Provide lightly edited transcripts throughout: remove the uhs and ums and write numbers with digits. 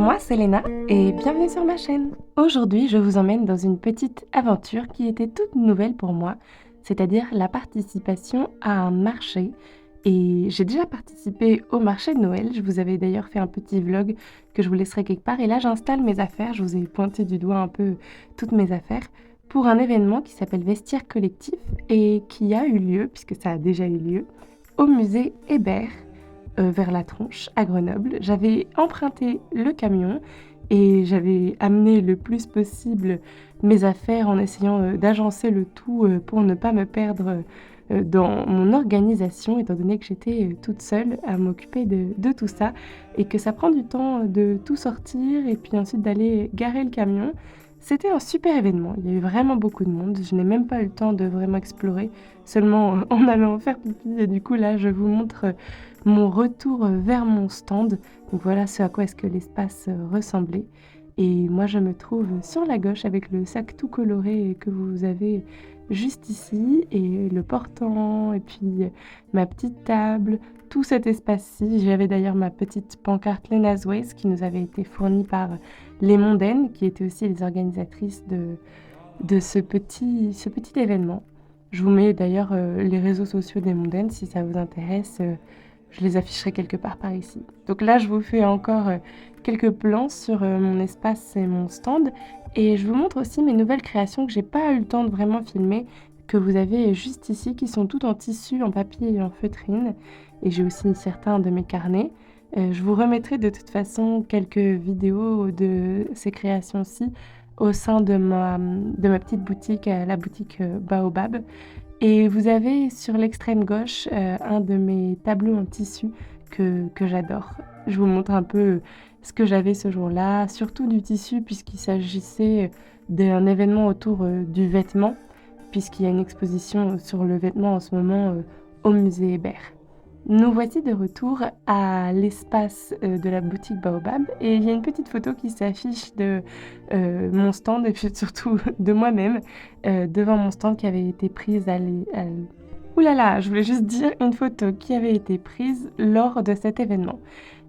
Moi, c'est Léna et bienvenue sur ma chaîne. Aujourd'hui, je vous emmène dans une petite aventure qui était toute nouvelle pour moi, c'est-à-dire la participation à un marché. Et j'ai déjà participé au marché de Noël. Je vous avais d'ailleurs fait un petit vlog que je vous laisserai quelque part. Et là, j'installe mes affaires. Je vous ai pointé du doigt un peu toutes mes affaires pour un événement qui s'appelle Vestiaire Collectif et qui a eu lieu, puisque ça a déjà eu lieu, au musée Hébert vers la Tronche, à Grenoble. J'avais emprunté le camion et j'avais amené le plus possible mes affaires en essayant d'agencer le tout pour ne pas me perdre dans mon organisation, étant donné que j'étais toute seule à m'occuper de tout ça et que ça prend du temps de tout sortir et puis ensuite d'aller garer le camion. C'était un super événement, il y a eu vraiment beaucoup de monde, je n'ai même pas eu le temps de vraiment explorer, seulement en allant faire pipi et du coup là je vous montre mon retour vers mon stand. Donc voilà ce à quoi est-ce que l'espace ressemblait. Et moi, je me trouve sur la gauche avec le sac tout coloré que vous avez juste ici et le portant et puis ma petite table, tout cet espace-ci. J'avais d'ailleurs ma petite pancarte Lena's Ways qui nous avait été fournie par les Mondaines qui étaient aussi les organisatrices de ce petit événement. Je vous mets d'ailleurs les réseaux sociaux des Mondaines si ça vous intéresse. Je les afficherai quelque part par ici. Donc là, je vous fais encore quelques plans sur mon espace et mon stand. Et je vous montre aussi mes nouvelles créations que j'ai pas eu le temps de vraiment filmer, que vous avez juste ici, qui sont toutes en tissu, en papier et en feutrine. Et j'ai aussi certains de mes carnets. Je vous remettrai de toute façon quelques vidéos de ces créations-ci au sein de ma petite boutique, la boutique Baobab. Et vous avez sur l'extrême gauche un de mes tableaux en tissu que j'adore. Je vous montre un peu ce que j'avais ce jour-là, surtout du tissu puisqu'il s'agissait d'un événement autour du vêtement, puisqu'il y a une exposition sur le vêtement en ce moment au musée Hébert. Nous voici de retour à l'espace de la boutique Baobab et il y a une petite photo qui s'affiche de mon stand et puis surtout de moi-même devant mon stand qui avait été prise Ouh là là, je voulais juste dire une photo qui avait été prise lors de cet événement.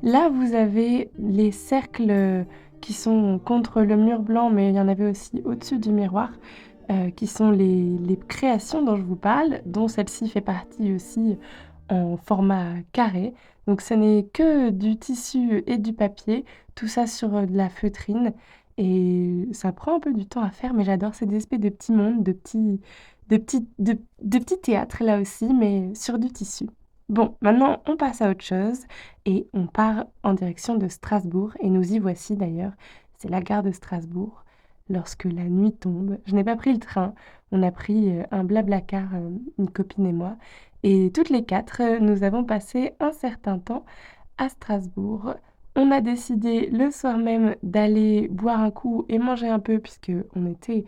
Là, vous avez les cercles qui sont contre le mur blanc, mais il y en avait aussi au-dessus du miroir, qui sont les créations dont je vous parle, dont celle-ci fait partie aussi en format carré. Donc ce n'est que du tissu et du papier, tout ça sur de la feutrine. Et ça prend un peu du temps à faire, mais j'adore. C'est des espèces de petits mondes, de petits théâtres là aussi, mais sur du tissu. Bon, maintenant on passe à autre chose et on part en direction de Strasbourg. Et nous y voici d'ailleurs. C'est la gare de Strasbourg. Lorsque la nuit tombe, je n'ai pas pris le train. On a pris un blablacar, une copine et moi. Et toutes les quatre, nous avons passé un certain temps à Strasbourg. On a décidé le soir même d'aller boire un coup et manger un peu puisque on était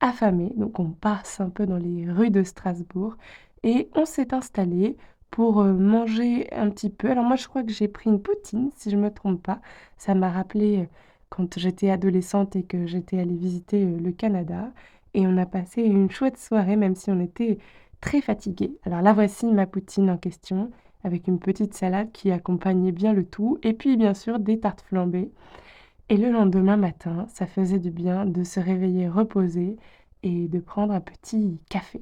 affamés. Donc on passe un peu dans les rues de Strasbourg et on s'est installé pour manger un petit peu. Alors moi je crois que j'ai pris une poutine si je ne me trompe pas. Ça m'a rappelé quand j'étais adolescente et que j'étais allée visiter le Canada. Et on a passé une chouette soirée même si on était très fatiguée. Alors la voici ma poutine en question, avec une petite salade qui accompagnait bien le tout, et puis bien sûr des tartes flambées. Et le lendemain matin, ça faisait du bien de se réveiller reposé et de prendre un petit café.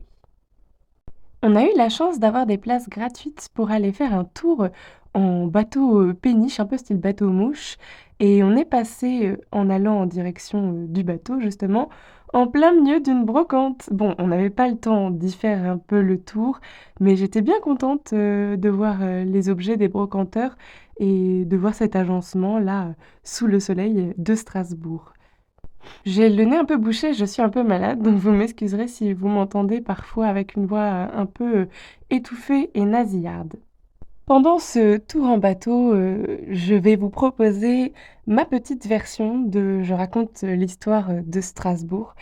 On a eu la chance d'avoir des places gratuites pour aller faire un tour en bateau péniche, un peu style bateau mouche. Et on est passé, en allant en direction du bateau, justement, en plein milieu d'une brocante. Bon, on n'avait pas le temps d'y faire un peu le tour, mais j'étais bien contente de voir les objets des brocanteurs et de voir cet agencement là, sous le soleil de Strasbourg. J'ai le nez un peu bouché, je suis un peu malade, donc vous m'excuserez si vous m'entendez parfois avec une voix un peu étouffée et nasillarde. Pendant ce tour en bateau, je vais vous proposer ma petite version de je raconte l'histoire de Strasbourg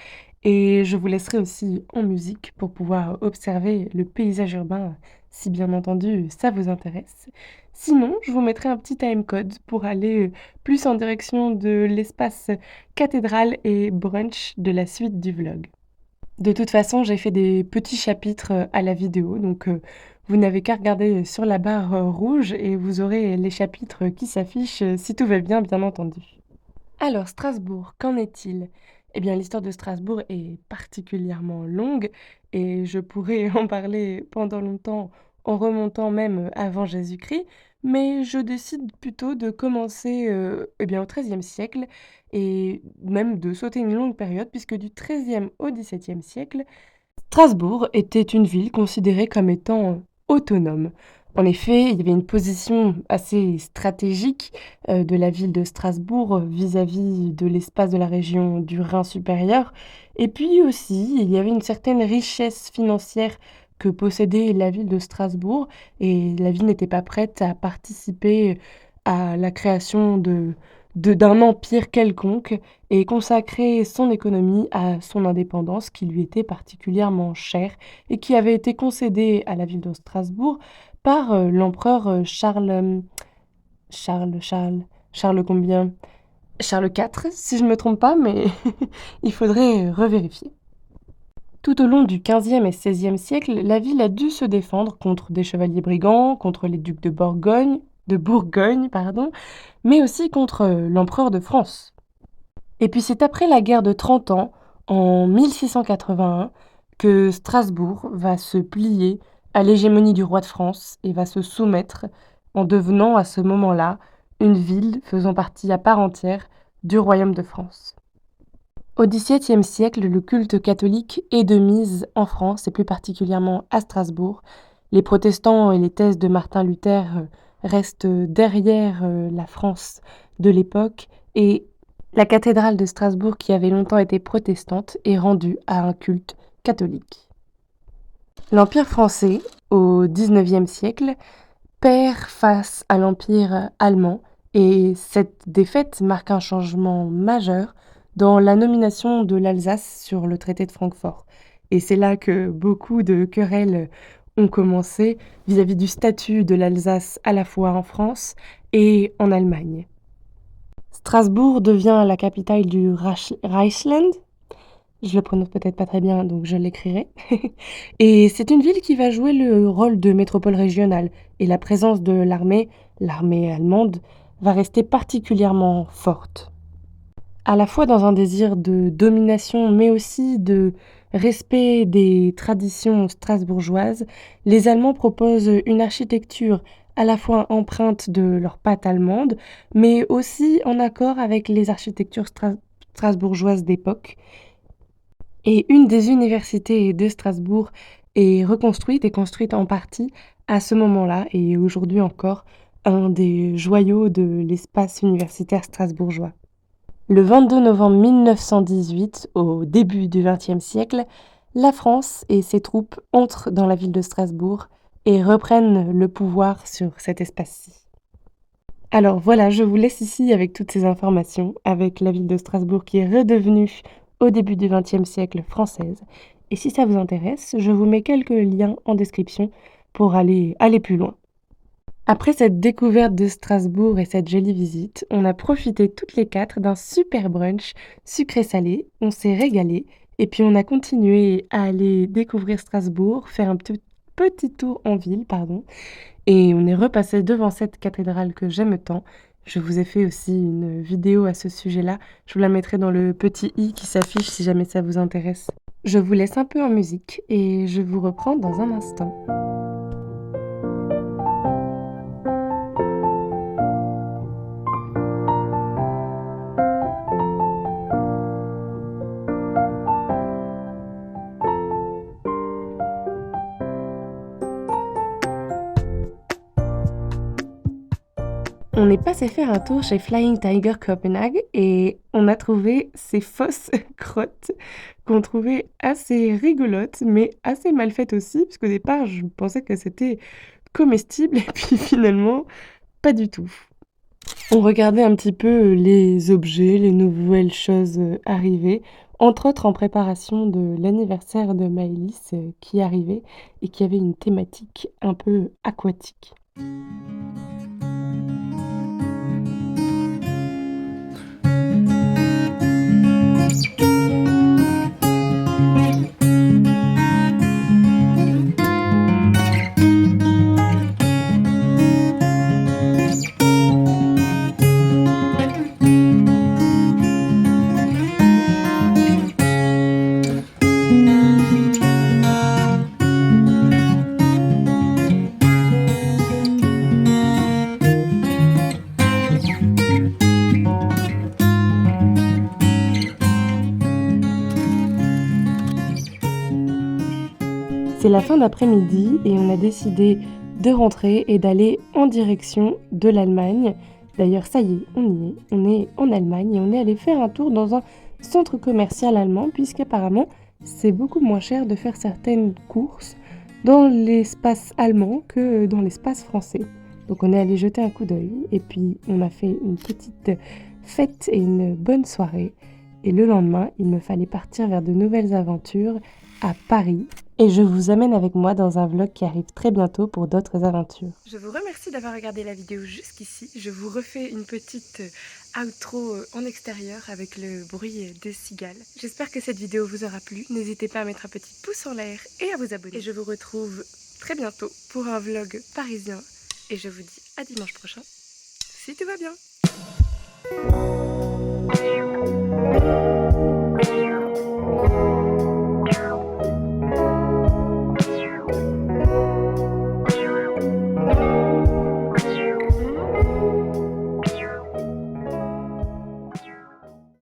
et je vous laisserai aussi en musique pour pouvoir observer le paysage urbain, si bien entendu ça vous intéresse. Sinon, je vous mettrai un petit timecode pour aller plus en direction de l'espace cathédrale et brunch de la suite du vlog. De toute façon, j'ai fait des petits chapitres à la vidéo, donc vous n'avez qu'à regarder sur la barre rouge et vous aurez les chapitres qui s'affichent si tout va bien, bien entendu. Alors Strasbourg, qu'en est-il? Eh bien, l'histoire de Strasbourg est particulièrement longue et je pourrais en parler pendant longtemps en remontant même avant Jésus-Christ, mais je décide plutôt de commencer, eh bien, au XIIIe siècle et même de sauter une longue période puisque du XIIIe au XVIIe siècle, Strasbourg était une ville considérée comme étant autonome. En effet, il y avait une position assez stratégique, de la ville de Strasbourg, vis-à-vis de l'espace de la région du Rhin supérieur et puis aussi, il y avait une certaine richesse financière que possédait la ville de Strasbourg et la ville n'était pas prête à participer à la création d'un empire quelconque et consacrer son économie à son indépendance qui lui était particulièrement chère et qui avait été concédée à la ville de Strasbourg par, l'empereur, Charles combien? Charles IV, si je ne me trompe pas, mais il faudrait revérifier. Tout au long du XVe et XVIe siècle, la ville a dû se défendre contre des chevaliers brigands, contre les ducs de Bourgogne, pardon, mais aussi contre, l'empereur de France. Et puis c'est après la guerre de 30 ans, en 1681, que Strasbourg va se plier à l'hégémonie du roi de France et va se soumettre en devenant à ce moment-là une ville faisant partie à part entière du royaume de France. Au XVIIe siècle, le culte catholique est de mise en France et plus particulièrement à Strasbourg. Les protestants et les thèses de Martin Luther restent derrière la France de l'époque et la cathédrale de Strasbourg, qui avait longtemps été protestante, est rendue à un culte catholique. L'Empire français, au XIXe siècle, perd face à l'Empire allemand et cette défaite marque un changement majeur dans la nomination de l'Alsace sur le traité de Francfort. Et c'est là que beaucoup de querelles ont commencé vis-à-vis du statut de l'Alsace à la fois en France et en Allemagne. Strasbourg devient la capitale du Reichsland. Je le prononce peut-être pas très bien, donc je l'écrirai. Et c'est une ville qui va jouer le rôle de métropole régionale et la présence de l'armée allemande, va rester particulièrement forte. À la fois dans un désir de domination, mais aussi de respect des traditions strasbourgeoises, les Allemands proposent une architecture à la fois empreinte de leur patte allemande, mais aussi en accord avec les architectures strasbourgeoises d'époque. Et une des universités de Strasbourg est reconstruite et construite en partie à ce moment-là et aujourd'hui encore un des joyaux de l'espace universitaire strasbourgeois. Le 22 novembre 1918, au début du XXe siècle, la France et ses troupes entrent dans la ville de Strasbourg et reprennent le pouvoir sur cet espace-ci. Alors voilà, je vous laisse ici avec toutes ces informations, avec la ville de Strasbourg qui est redevenue au début du XXe siècle française. Et si ça vous intéresse, je vous mets quelques liens en description pour aller plus loin. Après cette découverte de Strasbourg et cette jolie visite, on a profité toutes les quatre d'un super brunch sucré-salé, on s'est régalé et puis on a continué à aller découvrir Strasbourg, faire un petit tour en ville, pardon, et on est repassé devant cette cathédrale que j'aime tant. Je vous ai fait aussi une vidéo à ce sujet-là. Je vous la mettrai dans le petit i qui s'affiche si jamais ça vous intéresse. Je vous laisse un peu en musique et je vous reprends dans un instant. On est passé faire un tour chez Flying Tiger Copenhague et on a trouvé ces fausses crottes qu'on trouvait assez rigolotes, mais assez mal faites aussi, parce qu'au départ, je pensais que c'était comestible et puis finalement, pas du tout. On regardait un petit peu les objets, les nouvelles choses arrivées, entre autres en préparation de l'anniversaire de Maëlys qui arrivait et qui avait une thématique un peu aquatique. C'est la fin d'après-midi et on a décidé de rentrer et d'aller en direction de l'Allemagne. D'ailleurs, ça y est, on est en Allemagne et on est allé faire un tour dans un centre commercial allemand puisqu'apparemment, c'est beaucoup moins cher de faire certaines courses dans l'espace allemand que dans l'espace français. Donc on est allé jeter un coup d'œil et puis on a fait une petite fête et une bonne soirée. Et le lendemain, il me fallait partir vers de nouvelles aventures à Paris. Et je vous amène avec moi dans un vlog qui arrive très bientôt pour d'autres aventures. Je vous remercie d'avoir regardé la vidéo jusqu'ici. Je vous refais une petite outro en extérieur avec le bruit des cigales. J'espère que cette vidéo vous aura plu. N'hésitez pas à mettre un petit pouce en l'air et à vous abonner. Et je vous retrouve très bientôt pour un vlog parisien. Et je vous dis à dimanche prochain, si tout va bien.